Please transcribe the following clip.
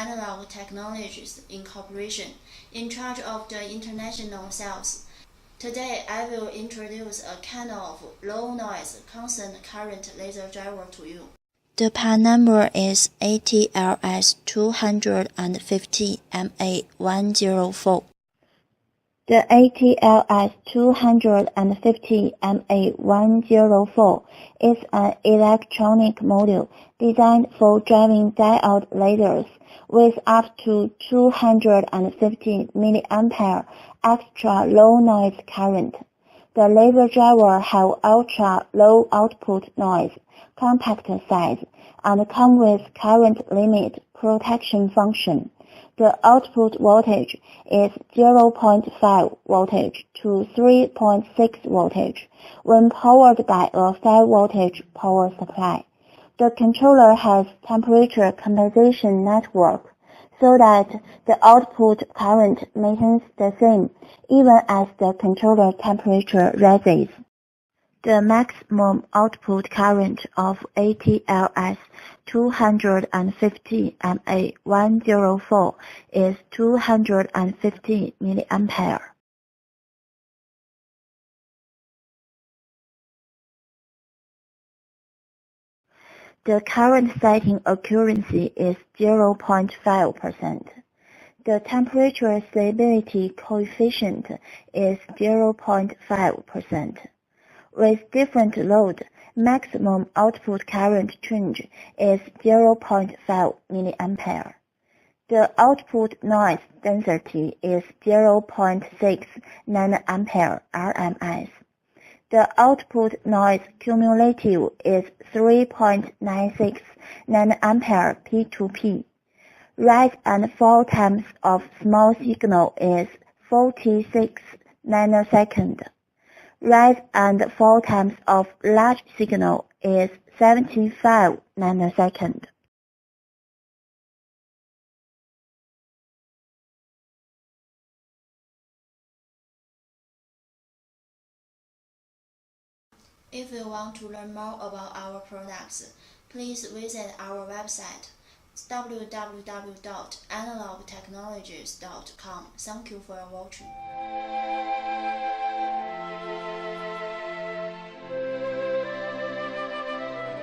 Analog Technologies Incorporation, in charge of the international sales. Today, I will introduce a kind of low-noise, constant current laser driver to you. The part number is ATLS250MA104. The ATLS250MA104 is an electronic module designed for driving diode lasers with up to 250 mA extra low noise current. The laser driver have ultra low output noise, compact size, and come with current limit protection function. The output voltage is 0.5 voltage to 3.6 voltage when powered by a 5 voltage power supply. The controller has temperature compensation network so that the output current maintains the same even as the controller temperature rises. The maximum output current of ATLS250MA104 is 250 mA. The current setting accuracy is 0.5%. The temperature stability coefficient is 0.5%. With different load, maximum output current change is 0.5 mA. The output noise density is 0.6 nanoampere RMS. The output noise cumulative is 3.96 nanoampere P2P. Rise and fall times of small signal is 46 nanoseconds. Rise and fall times of large signal is 75 nanoseconds. If you want to learn more about our products, please visit our website www.analogtechnologies.com. Thank you for watching.